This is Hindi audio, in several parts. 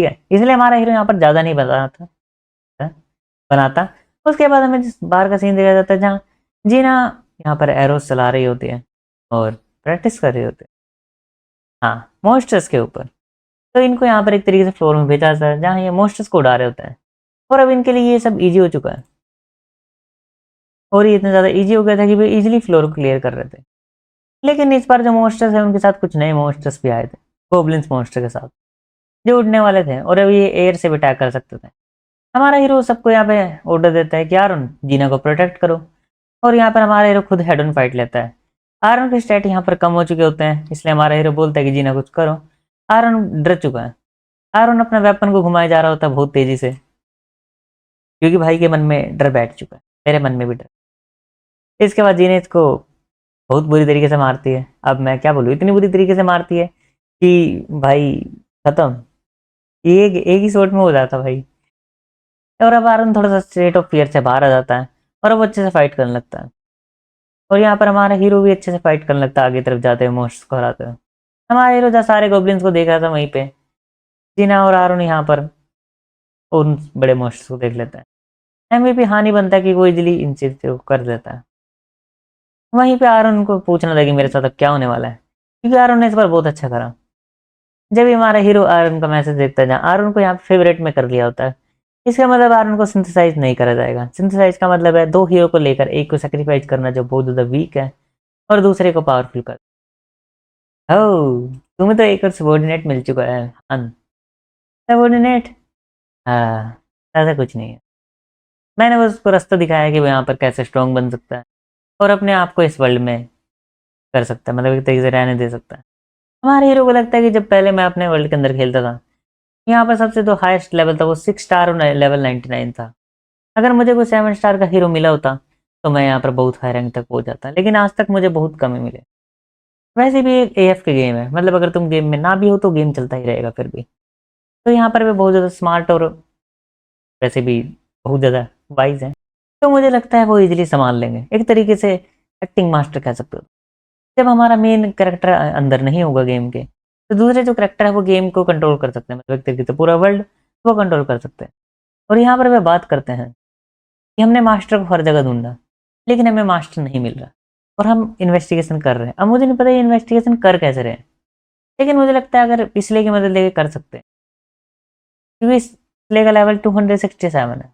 ठीक है, इसलिए हमारा हीरो यहाँ पर ज़्यादा नहीं बनाता। उसके बाद हमें जिस बाहर का सीन दिखाया जाता है जहाँ जीना यहाँ पर एरोस चला रही होती है और प्रैक्टिस कर रही होती है, हाँ, मॉन्स्टर्स के ऊपर। तो इनको यहाँ पर एक तरीके से फ्लोर में भेजा जाता है जहाँ ये मॉन्स्टर्स को उड़ा रहे होते हैं, और अब इनके लिए ये सब ईजी हो चुका है, और ये इतना ज़्यादा ईजी हो गया था कि वे इजीली फ्लोर को क्लियर कर रहे थे। लेकिन इस बार जो मॉन्स्टर्स हैं उनके साथ कुछ नए मॉन्स्टर्स भी आए थे, गोब्लिन्स मॉन्स्टर के साथ, जो उड़ने वाले थे और अब ये एयर से भी अटैक कर सकते थे। हमारा हीरो सबको यहाँ पे ऑर्डर देता है कि आरन जीना को प्रोटेक्ट करो, और यहाँ पर हमारा हीरो खुद हेड ऑन फाइट लेता है। आरन के स्टैट यहाँ पर कम हो चुके होते हैं, इसलिए हमारा हीरो बोलता है कि जीना कुछ करो। आरन डर चुका है, आरन अपना वेपन को घुमाए जा रहा होता है बहुत तेजी से, क्योंकि भाई के मन में डर बैठ चुका है, मेरे मन में भी डर। इसके बाद जीना इसको बहुत बुरी तरीके से मारती है। अब मैं क्या बोलूँ, इतनी बुरी तरीके से मारती है कि भाई खत्म, एक ही शॉट में हो जाता भाई। और अब आरन थोड़ा सा स्टेट ऑफ फियर से बाहर आ जाता है और अब अच्छे से फाइट करने लगता है, और यहाँ पर हमारा हीरो भी अच्छे से फाइट करने लगता है, आगे तरफ जाते हुए मॉन्स्टर्स को हराते हुए। हमारा हीरो जहाँ सारे गोब्लिन्स को देख रहा था वहीं पे जीना और आरन यहाँ पर उन बड़े मॉन्स्टर्स को देख लेता है। एमवीपी हानि बनता है कि वो इजिली इन चीज़ों को कर देता है। वहीं पे आरन को पूछने लगे मेरे साथ अब क्या होने वाला है, क्योंकि आरन ने इस बार बहुत अच्छा करा। जब भी हमारा हीरो आरन का मैसेज देखता है जहाँ आरन को यहाँ पे फेवरेट में कर लिया होता है, इसका मतलब आरन को सिंथेसाइज नहीं करा जाएगा। सिंथेसाइज का मतलब है दो हीरो को लेकर एक को सेक्रीफाइस करना जो बहुत ज़्यादा वीक है, और दूसरे को पावरफुल कर। ओह, तुम्हें तो एक और सबॉर्डिनेट मिल चुका है हन। सबॉर्डिनेट, हाँ, ऐसा कुछ नहीं है। मैंने बस उसको रास्ता दिखाया कि वो यहाँ पर कैसे स्ट्रॉन्ग बन सकता है और अपने आप को इस वर्ल्ड में कर सकता है, मतलब एक तरीके से रहने दे सकता है। हमारे हीरो को लगता है कि जब पहले मैं अपने वर्ल्ड के अंदर खेलता था, यहाँ पर सबसे जो हाईएस्ट लेवल था वो 6 स्टार और लेवल 99 था। अगर मुझे कोई 7 स्टार का हीरो मिला होता तो मैं यहाँ पर बहुत हाई रैंक तक पहुँच जाता, लेकिन आज तक मुझे बहुत कम ही मिले। वैसे भी एक एएफ के गेम है, मतलब अगर तुम गेम में ना भी हो तो गेम चलता ही रहेगा फिर भी। तो यहाँ पर वे बहुत ज़्यादा स्मार्ट और वैसे भी बहुत ज़्यादा वाइज हैं, तो मुझे लगता है वो इजीली संभाल लेंगे, एक तरीके से एक्टिंग मास्टर कह सकते हो। जब हमारा मेन कैरेक्टर अंदर नहीं होगा गेम के, तो दूसरे जो कैरेक्टर है वो गेम को कंट्रोल कर सकते हैं, मतलब एक तरीके से पूरा वर्ल्ड वो कंट्रोल कर सकते हैं। और यहाँ पर वे बात करते हैं कि हमने मास्टर को हर जगह ढूंढा, लेकिन हमें मास्टर नहीं मिल रहा, और हम इन्वेस्टिगेशन कर रहे हैं। अब मुझे नहीं पता ये इन्वेस्टिगेशन कर कैसे रहे हैं, लेकिन मुझे लगता है अगर पिछले की मदद लेके कर सकते हैं, क्योंकि पिछले का लेवल 267 है,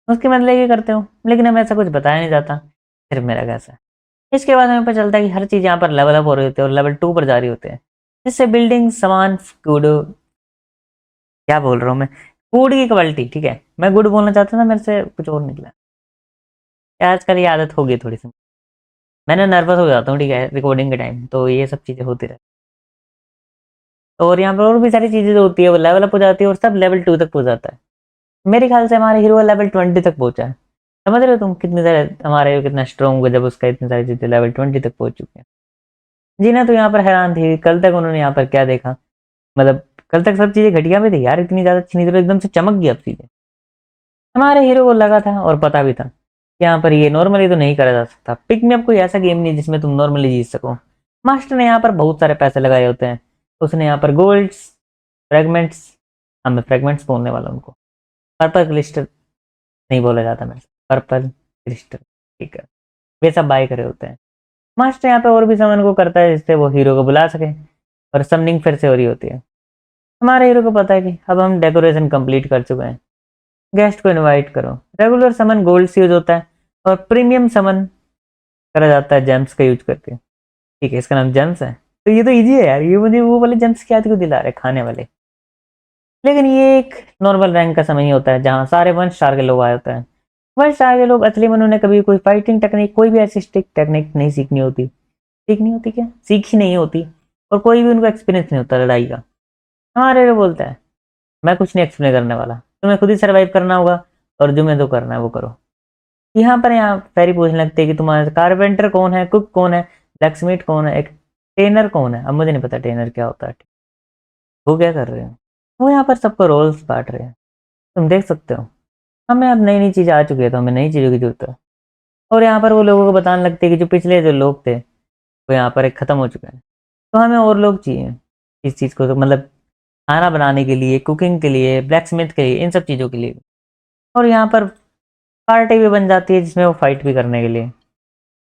उसकी मदद लेके करते हो, लेकिन हमें ऐसा कुछ बताया नहीं जाता, सिर्फ मेरा कैसा है। इसके बाद हमें पता चलता है कि हर चीज़ यहाँ पर लेवल अप हो रही होती है और लेवल 2 पर जा रही होते हैं, जिससे बिल्डिंग सामान गुड, क्या बोल रहा हूँ मैं, फूड की क्वालिटी, ठीक है, मैं गुड बोलना चाहता था, मेरे से कुछ और निकला। आजकल ये आदत हो गई थोड़ी सी, मैं नर्वस हो जाता हूँ, ठीक है, रिकॉर्डिंग के टाइम, तो ये सब चीज़ें होती रहती। और यहाँ पर और भी सारी चीज़ें जो होती है वो लेवल अप हो जाती है और सब लेवल 2 तक पहुँच जाता है। मेरे ख्याल से हमारे हीरो लेवल 20 तक पहुँचा है। समझ रहे हो तुम कितनी सारे हमारे हीरो कितना स्ट्रॉन्ग हुआ जब उसका इतनी सारी चीज़ें लेवल 20 तक पहुँच चुकी हैं। जीना तो यहाँ पर हैरान थी, कल तक उन्होंने यहाँ पर क्या देखा, मतलब कल तक सब चीज़ें घटिया भी थी यार, इतनी ज़्यादा अच्छी नहीं थी, एकदम से चमक गई अब चीज़ें। हमारे हीरो को लगा था और पता भी था कि यहाँ पर ये नॉर्मली तो नहीं करा जा सकता। पिक में अब कोई ऐसा गेम नहीं जिसमें तुम नॉर्मली जीत सको। मास्टर ने यहाँ पर बहुत सारे पैसे लगाए होते हैं, उसने यहाँ पर गोल्ड्स, फ्रेगमेंट्स, मैं फ्रेगमेंट्स बोलने वाला उनको, पर्पल क्रिस्टल नहीं बोला जाता, मैं पर्पल क्रिस्टल, ठीक है, वे सब बाय करे होते हैं। मास्टर यहाँ पे और भी समन को करता है जिससे वो हीरो को बुला सके, और समनिंग फिर से हो रही होती है। हमारे हीरो को पता है कि अब हम डेकोरेशन कंप्लीट कर चुके हैं, गेस्ट को इनवाइट करो। रेगुलर समन गोल्ड से यूज होता है और प्रीमियम समन करा जाता है जेम्स का यूज करके, ठीक है, इसका नाम जेम्स है। तो ये तो इजी है यार, ये मुझे वो वाले जेम्स की याद क्यों दिला रहे खाने वाले। लेकिन ये एक नॉर्मल रैंक का समय ही होता है जहाँ सारे 1 स्टार के लोग आए होते हैं। 1 स्टार के लोग असली में उन्होंने कभी कोई फाइटिंग टेक्निक, कोई भी ऐसी स्टिक टेक्निक नहीं सीखनी होती क्या, सीखी नहीं होती, और कोई भी उनको एक्सपीरियंस नहीं होता लड़ाई का। हमारे हीरो बोलता है मैं कुछ नहीं एक्सप्लेन करने वाला, तुम्हें खुद ही सर्वाइव करना होगा, और जो मैं तो करना है वो करो। यहाँ फेरी पूछने लगती है कि तुम्हारा कारपेंटर कौन है, कुक कौन है, ब्लैक्समिथ कौन है, एक ट्रेनर कौन है। अब मुझे नहीं पता ट्रेनर क्या होता है, वो क्या कर रहे हैं, वो यहाँ पर सबको रोल्स बांट रहे हैं, तुम देख सकते हो। हमें अब नई नई चीज़ें आ चुकी है तो हमें नई चीज़ों की जरूरत है, और यहाँ पर वो लोगों को बताने लगते हैं कि जो पिछले जो लोग थे वो यहाँ पर एक ख़त्म हो चुके हैं, तो हमें और लोग चाहिए इस चीज़ को, तो मतलब खाना बनाने के लिए, कुकिंग के लिए, ब्लैक स्मिथ के लिए, इन सब चीज़ों के लिए। और यहाँ पर पार्टी भी बन जाती है जिसमें वो फाइट भी करने के लिए।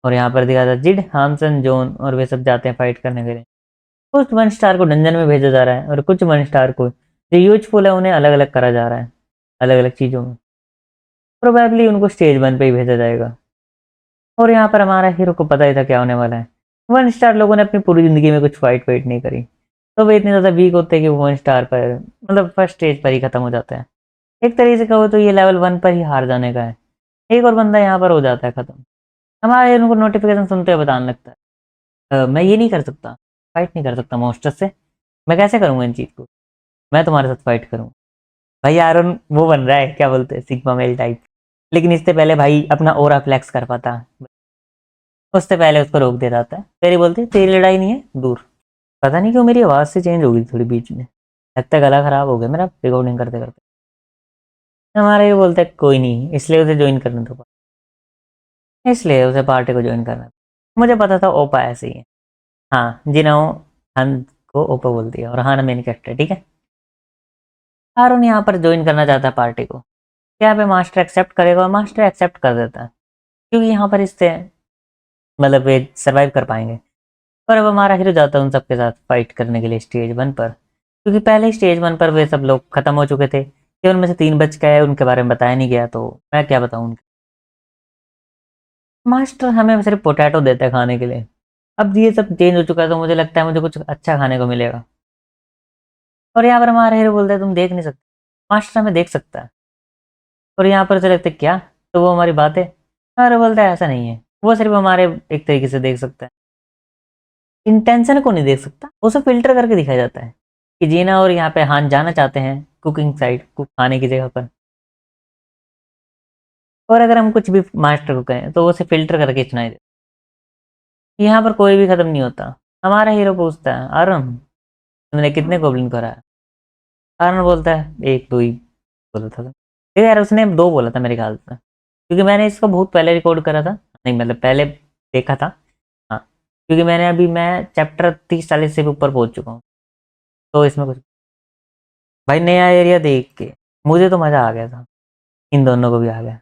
और यहाँ पर दिखा था जिड, हामसन, जॉन और वे सब जाते हैं फाइट करने के लिए। कुछ वन स्टार को डंजन में भेजा जा रहा है और कुछ वन स्टार को जो यूजफुल है उन्हें अलग अलग करा जा रहा है, अलग अलग चीज़ों में। प्रोबेबली उनको स्टेज 1 पे ही भेजा जाएगा। और यहाँ पर हमारा हीरो को पता ही था क्या होने वाला है। वन स्टार लोगों ने अपनी पूरी ज़िंदगी में कुछ फाइट वाइट नहीं करी, तो वे इतने ज़्यादा वीक होते हैं कि वो वन स्टार पर मतलब फर्स्ट स्टेज पर ही ख़त्म हो जाता है। एक तरीके से कहो तो ये लेवल 1 पर ही हार जाने का है। एक और बंदा यहाँ पर हो जाता है ख़त्म। हमारा हीरो को नोटिफिकेशन सुनते हुए बताने लगता है मैं ये नहीं कर सकता, फाइट नहीं कर सकता मॉन्स्टर से। मैं कैसे करूँगा इन चीज़ को, मैं तुम्हारे साथ फाइट करूँगा। भाई आयरन वो बन रहा है, क्या बोलते हैं, सिग्मा मेल टाइप। लेकिन इससे पहले भाई अपना ओरा फ्लेक्स कर पाता, उससे पहले उसको रोक दे रहा था। तेरी बोलती तेरी लड़ाई नहीं है, दूर। पता नहीं क्यों मेरी आवाज़ से चेंज हो गई थोड़ी बीच में, लगता है गला खराब हो गया मेरा रिकॉर्डिंग करते करते। हमारे ये बोलते हैं कोई नहीं, इसलिए उसे ज्वाइन करने दो, इसलिए उसे पार्टी को ज्वाइन करना था। मुझे पता था ओपा ऐसे ही है। हाँ जिन्हों हन को ओपा बोल दिया और हाँ मेन कैरेक्टर, ठीक है। हारून यहाँ पर ज्वाइन करना चाहता है पार्टी को। यहाँ पे मास्टर एक्सेप्ट करेगा और मास्टर एक्सेप्ट कर देता है, क्योंकि यहाँ पर इससे मतलब वे सर्वाइव कर पाएंगे। पर अब हमारा हीरो जाता है उन सबके साथ फाइट करने के लिए स्टेज 1 पर, क्योंकि पहले स्टेज 1 पर वे सब लोग खत्म हो चुके थे। केवल उनमें से 3 बच गए, उनके बारे में बताया नहीं गया, तो मैं क्या बताऊँ उनके। मास्टर हमें सिर्फ पोटैटो देता है खाने के लिए। अब ये सब चेंज हो चुका है तो मुझे लगता है मुझे कुछ अच्छा खाने को मिलेगा। और यहाँ पर हमारा हीरो बोलता है तुम देख नहीं सकते, मास्टर हमें देख सकता है। और यहाँ पर उसे लगता है क्या, तो वो हमारी बात है। हमारा बोलता है ऐसा नहीं है, वो सिर्फ हमारे एक तरीके से देख सकता है, इंटेंशन को नहीं देख सकता। उसे फिल्टर करके दिखाया जाता है कि जीना और यहाँ पे हान जाना चाहते हैं कुकिंग साइड, कुक खाने की जगह पर। और अगर हम कुछ भी मास्टर को कहें तो उसे फिल्टर करके सुनाई दे। यहाँ पर कोई भी खत्म नहीं होता। हमारा हीरो पूछता है अरुण तुमने कितने गोब्लिन को हराया। अरुण बोलता है एक दो ही बोला था। ठीक है यार, उसने 2 बोला था मेरे ख्याल से, क्योंकि मैंने इसको बहुत पहले रिकॉर्ड करा था, नहीं मतलब पहले देखा था। हाँ, क्योंकि मैं चैप्टर 30-40 से भी ऊपर पहुंच चुका हूँ, तो इसमें कुछ भाई नया एरिया देख के मुझे तो मजा आ गया था, इन दोनों को भी आ गया।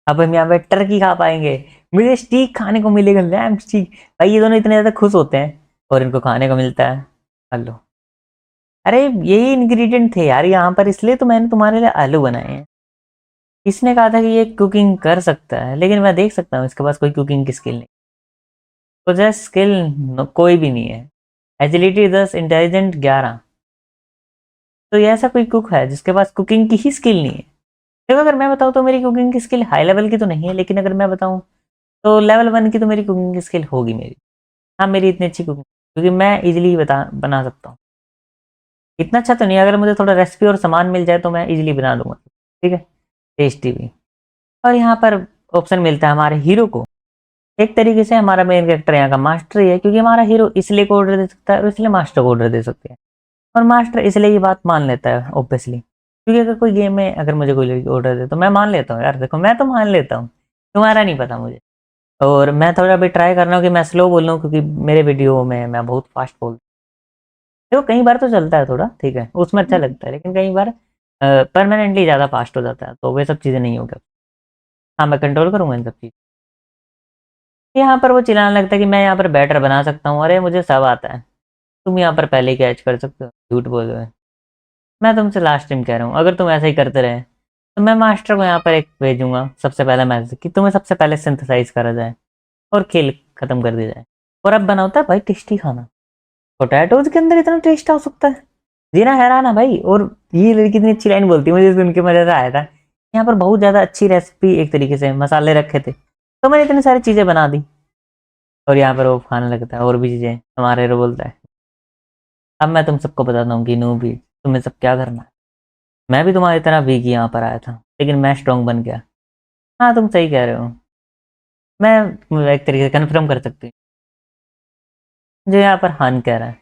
अब हम यहाँ पे टर्की खा पाएंगे, मुझे स्टीक खाने को मिलेगा, लैम्प स्टीक। भाई ये दोनों इतने ज्यादा खुश होते हैं और इनको खाने को मिलता है। हेलो, अरे यही इंग्रेडिएंट थे यार यहाँ पर, इसलिए तो मैंने तुम्हारे लिए आलू बनाए हैं। इसने कहा था कि ये कुकिंग कर सकता है, लेकिन मैं देख सकता हूँ इसके पास कोई कुकिंग की स्किल नहीं। तो जस्ट स्किल कोई भी नहीं है। Agility 10, intelligent 11। तो ये ऐसा कोई कुक है जिसके पास कुकिंग की ही स्किल नहीं है। देखो अगर मैं बताऊँ तो मेरी कुकिंग की स्किल हाई लेवल की तो नहीं है, लेकिन अगर मैं बताऊँ तो लेवल 1 की तो मेरी कुकिंग की स्किल होगी मेरी। हाँ मेरी इतनी अच्छी कुकिंग, क्योंकि मैं इजीली बना सकता हूँ। इतना अच्छा तो नहीं, अगर मुझे थोड़ा रेसिपी और सामान मिल जाए तो मैं इजीली बना दूंगा, ठीक है, टेस्टी भी। और यहाँ पर ऑप्शन मिलता है हमारे हीरो को। एक तरीके से हमारा मेन कैरेक्टर यहाँ का मास्टर ही है, क्योंकि हमारा हीरो इसलिए को ऑर्डर दे सकता है और इसलिए मास्टर को ऑर्डर दे सकते हैं। और मास्टर इसलिए ये बात मान लेता है ऑब्वियसली, क्योंकि अगर कोई गेम में अगर मुझे कोई लड़की ऑर्डर दे तो मैं मान लेता हूँ यार, देखो मैं तो मान लेता हूँ, तुम्हारा नहीं पता मुझे। और मैं थोड़ा भी ट्राई कर रहा हूँ कि मैं स्लो बोल रहा हूँ, क्योंकि मेरे वीडियो में मैं बहुत फास्ट बोलता हूँ। देखो कई बार तो चलता है थोड़ा, ठीक है, उसमें अच्छा लगता है, लेकिन कई बार परमानेंटली ज़्यादा फास्ट हो जाता है, तो वे सब चीज़ें नहीं होगा। हाँ मैं कंट्रोल करूँगा इन सब चीज़। यहाँ पर वो चिल्लाने लगता है कि मैं यहाँ पर बैटर बना सकता हूँ, अरे मुझे सब आता है, तुम यहाँ पर पहले ही कैच कर सकते हो, झूठ बोल रहे हो। मैं तुमसे लास्ट टाइम कह रहा हूँ, अगर तुम ऐसा ही करते रहे तो मैं मास्टर को यहाँ पर एक भेजूंगा सबसे पहला मैसेज कि तुम्हें सबसे पहले सिंथेसाइज करा जाए और खेल खत्म कर दिया जाए। और अब बनाता है भाई टेस्टी खाना, पोटैटोज के अंदर इतना टेस्ट आ सकता है, जीना हैरान है भाई। और ये लड़की इतनी अच्छी लाइन बोलती है, मुझे सुन के मजा तो आया था। यहाँ पर बहुत ज्यादा अच्छी रेसिपी, एक तरीके से मसाले रखे थे तो मैंने इतनी सारी चीजें बना दी। और यहाँ पर वो खाने लगता है और भी चीजें, हमारे हीरो बोलता है अब मैं तुम सबको बताता हूँ कि नो भी तुम्हें सब क्या करना है। मैं भी तुम्हारी तरह वीक यहाँ पर आया था, लेकिन मैं स्ट्रॉन्ग बन गया। हाँ तुम सही कह रहे हो, मैं एक तरीके से कन्फर्म कर सकती हूँ जो यहाँ पर हान कह रहा है।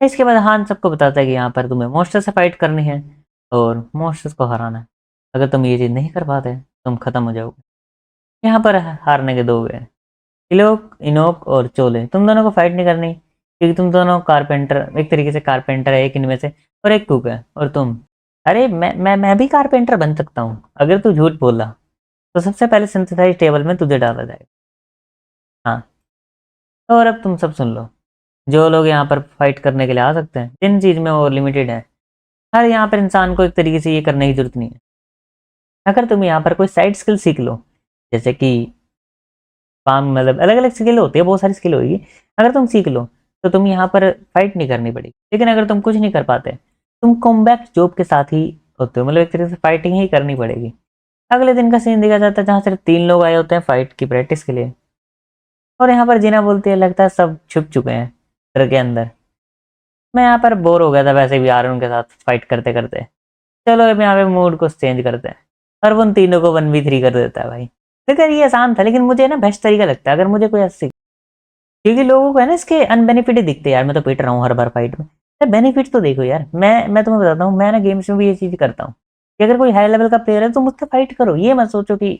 इसके बाद हान सबको बताता है कि यहाँ पर तुम्हें मॉन्स्टर से फाइट करनी है और मॉन्स्टर्स को हराना है। अगर तुम ये चीज़ नहीं कर पाते तुम खत्म हो जाओगे। यहाँ पर हारने के 2 वे हैं, इलोक इनोक और चोले। तुम दोनों को फाइट नहीं करनी, क्योंकि तुम दोनों कारपेंटर, एक तरीके से कारपेंटर है एक इनमें से, और एक कुक है, और तुम, अरे मैं भी कारपेंटर बन सकता हूँ अगर तू झूठ बोला तो सबसे पहले सिंथेसाइज टेबल में तुझे डाला जाएगा। हाँ, और अब तुम सब सुन लो, जो लोग यहाँ पर फाइट करने के लिए आ सकते हैं, जिन चीज़ में वो लिमिटेड है, हर यहाँ पर इंसान को एक तरीके से ये करने की जरूरत नहीं है। अगर तुम यहाँ पर कोई साइड स्किल सीख लो, जैसे कि काम, मतलब अलग अलग स्किल होती है, बहुत सारी स्किल होगी, अगर तुम सीख लो तो तुम यहाँ पर फाइट नहीं करनी पड़ेगी। लेकिन अगर तुम कुछ नहीं कर पाते, तुम कॉम्बैट जॉब के साथ ही होते हो, मतलब एक तरीके से फाइटिंग ही करनी पड़ेगी। अगले दिन का सीन दिखा जाता है जहाँ सिर्फ 3 लोग आए होते हैं फाइट की प्रैक्टिस के लिए, और यहाँ पर जीना बोलती है लगता है सब छुप चुके हैं घर के अंदर। मैं यहाँ पर बोर हो गया था वैसे भी आर्यन के साथ फाइट करते करते, चलो अब यहाँ पे मूड को चेंज करते हैं, और वो उन तीनों को 1v3 कर देता है भाई। लेकिन ये आसान था, लेकिन मुझे ना बेस्ट तरीका लगता है अगर मुझे कोई ऐसी, क्योंकि लोगों को है ना इसके अनबेनिफिट ही दिखते हैं, यार मैं तो पिट रहा हूँ हर बार फाइट में, यार बेनिफिट तो देखो यार। मैं तुम्हें बताता हूँ, मैं ना गेम्स में भी ये चीज़ करता हूँ कि अगर कोई हाई लेवल का प्लेयर है तो मुझसे फाइट करो, ये मत सोचो कि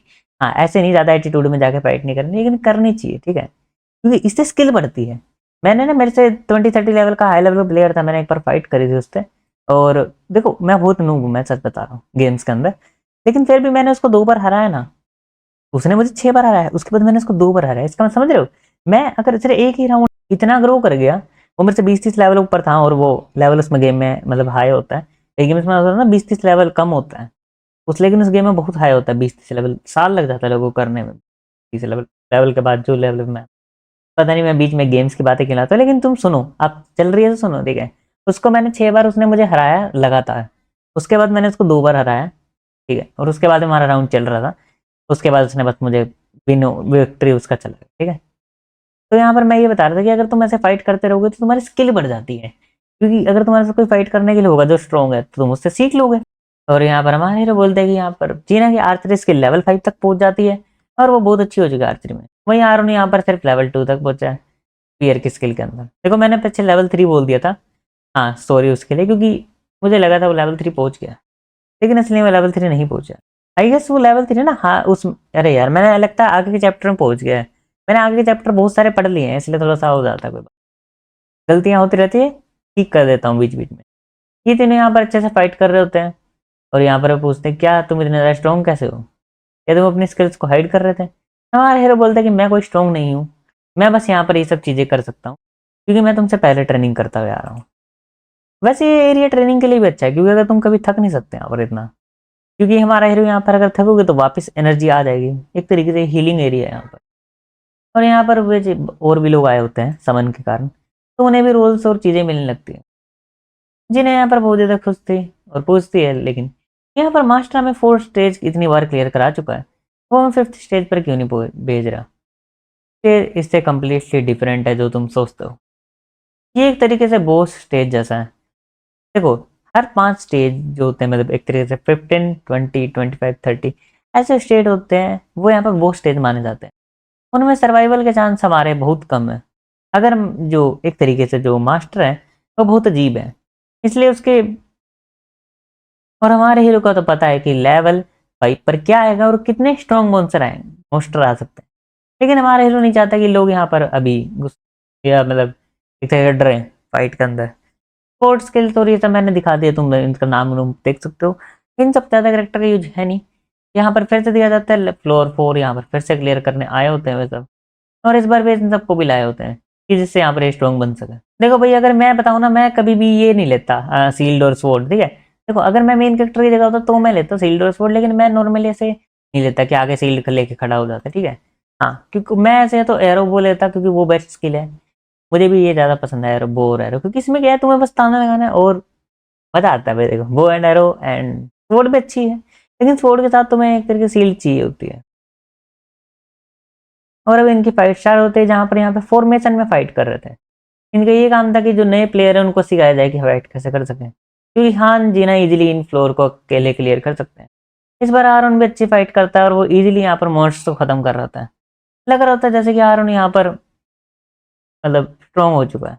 हाँ ऐसे नहीं, ज़्यादा एटीट्यूड में जाके फाइट नहीं करनी, लेकिन करनी चाहिए, ठीक है, क्योंकि इससे स्किल बढ़ती है। मैंने ना, मेरे से 20-30 लेवल का हाई लेवल प्लेयर था, मैंने एक बार फाइट करी थी उससे, और देखो मैं बहुत नूब हूँ, मैं सच बता रहा हूँ गेम्स के अंदर, लेकिन फिर भी मैंने उसको 2 बार हराया ना, उसने मुझे 6 बार हराया, उसके बाद मैंने उसको 2 बार हराया, इसका मतलब समझ रहे हो। मैं अगर सिर्फ एक ही राउंड इतना ग्रो कर गया, वो मेरे से 20-30 लेवल ऊपर था, और वो लेवल उसमें गेम में मतलब हाई होता है, एक गेम्स में होता है ना 20-30 लेवल कम होता है उस, लेकिन उस गेम में बहुत हाई होता है, 20-30 लेवल, साल लग जाता है लोगों को करने में, 30 लेवल लेवल के बाद जो लेवल में, पता नहीं मैं बीच में गेम्स की बातें खिलाता हूँ, लेकिन तुम सुनो, आप चल रही है तो सुनो, ठीक है। उसको मैंने 6 बार, उसने मुझे हराया लगातार, उसके बाद मैंने उसको 2 बार हराया, ठीक है, और उसके बाद हमारा राउंड चल रहा था, उसके बाद उसने बस मुझे विक्ट्री उसका चला गया, ठीक है। तो यहाँ पर मैं ये बता रहा था कि अगर तुम ऐसे फाइट करते रहोगे तो तुम्हारी स्किल बढ़ जाती है, क्योंकि अगर तुम्हारे साथ कोई फाइट करने के लिए होगा जो स्ट्रॉन्ग है तो तुम उससे सीख लोगे। और यहाँ पर हमारे हीरो बोलते हैं कि यहाँ पर जीना की आर्चरी स्किल लेवल 5 तक पहुंच जाती है, और वो बहुत अच्छी हो चुकी है आर्चरी में। वहीं आरोन यहाँ पर सिर्फ लेवल 2 तक पहुंचा है स्पीयर की स्किल के अंदर। देखो मैंने पीछे लेवल 3 बोल दिया था, हाँ सॉरी उसके लिए, क्योंकि मुझे लगा था वो लेवल 3 पहुंच गया, लेकिन इसलिए वो लेवल 3 नहीं पहुंचा। आई गेस वो लेवल 3 ना, हाँ उस, अरे यार मैंने लगता है आगे के चैप्टर में पहुंच गया है, मैंने आगे के चैप्टर बहुत सारे पढ़ लिए हैं, इसलिए थोड़ा सा हो जाता है, कोई बात, गलतियां होती रहती है, ठीक कर देता हूँ बीच बीच में। ये तीनों यहाँ पर अच्छे से फाइट कर रहे होते हैं, और यहाँ पर वो पूछते हैं क्या तुम इतने ज़्यादा स्ट्रॉन्ग कैसे हो, या तुम अपनी स्किल्स को हाइड कर रहे थे। हमारा हीरो बोलता है कि मैं कोई स्ट्रॉन्ग नहीं हूँ, मैं बस यहाँ पर ये सब चीज़ें कर सकता हूँ क्योंकि मैं तुमसे पहले ट्रेनिंग करता हुआ आ रहा हूँ। वैसे ये एरिया ट्रेनिंग के लिए भी अच्छा है, क्योंकि अगर तुम कभी थक नहीं सकते यहाँ पर इतना, क्योंकि हमारा हीरो यहाँ पर अगर थकोगे तो वापस एनर्जी आ जाएगी, एक तरीके से हीलिंग एरिया है यहाँ पर। और यहाँ पर वे और भी लोग आए होते हैं समन के कारण, तो उन्हें भी रोल्स और चीज़ें मिलने लगती हैं, जिन्हें यहाँ पर बहुत ज़्यादा खुश थी और पूछती है, लेकिन यहाँ पर मास्टर हमें 4 स्टेज इतनी बार क्लियर करा चुका है, वो हमें 5th स्टेज पर क्यों नहीं भेज रहा। ये इससे कम्प्लीटली डिफरेंट है जो तुम सोचते हो, ये एक तरीके से बॉस स्टेज जैसा है। देखो हर 5 स्टेज जो होते हैं, मतलब एक तरीके से 15, 20, 25, 30 ऐसे स्टेज होते हैं, वो यहाँ पर बॉस स्टेज माने जाते हैं। उनमें सर्वाइवल के चांस हमारे बहुत कम है, अगर जो एक तरीके से जो मास्टर है वो बहुत अजीब है, इसलिए उसके, और हमारे हीरो को तो पता है कि लेवल 5 पर क्या आएगा और कितने स्ट्रॉन्ग मॉन्स्टर आ सकते हैं। लेकिन हमारा हीरो नहीं चाहता कि लोग यहाँ पर अभी या मतलब एक तरह से डरे फाइट के अंदर। स्पोर्ट्स स्किल्स और ये सब मैंने दिखा दिया, तुम इनका नाम रूम देख सकते हो, इन सब ज़्यादा करेक्टर का यूज है नहीं। यहाँ पर फिर से दिया जाता है फ्लोर 4, यहाँ पर फिर से क्लियर करने आए होते हैं वे सब, और इस बार वे इन सबको भी लाए होते हैं कि जिससे यहाँ पर स्ट्रॉन्ग बन सके। देखो भाई अगर मैं बताऊँ ना, मैं कभी भी ये नहीं लेता सील्ड और स्वॉर्ड, ठीक है। देखो अगर मैं मेन कैरेक्टर की जगह होता तो मैं लेता सील्ड और स्वॉर्ड, लेकिन मैं नॉर्मली ऐसे नहीं लेता कि आगे सील्ड लेके खड़ा हो जाता, ठीक है। हाँ क्योंकि मैं ऐसे तो एरो वो लेता, क्योंकि वो बेस्ट स्किल है, मुझे भी ये ज़्यादा पसंद है एरो, बो और एरो, क्योंकि इसमें क्या है तुम्हें बस ताना लगाना है और मज़ा आता है भाई। देखो bow and arrow and sword भी अच्छी है, लेकिन स्वॉर्ड के साथ तुम्हें एक तरीके सील्ड चाहिए होती है। और अब इनकी फाइट स्टार्ट होते हैं, जहाँ पर यहाँ पे फॉर्मेशन में फाइट कर रहे थे। इनका ये काम था कि जो नए प्लेयर है उनको सिखाया जाए कि फाइट कैसे कर सकें, क्योंकि हान जीना इजीली इन फ्लोर को अकेले क्लियर कर सकते हैं। इस बार आरोन भी अच्छी फाइट करता है और वो इजीली यहाँ पर मॉन्स्टर्स को खत्म कर रहा था। लग रहा होता है जैसे कि आरोन यहाँ पर मतलब स्ट्रॉन्ग हो चुका है।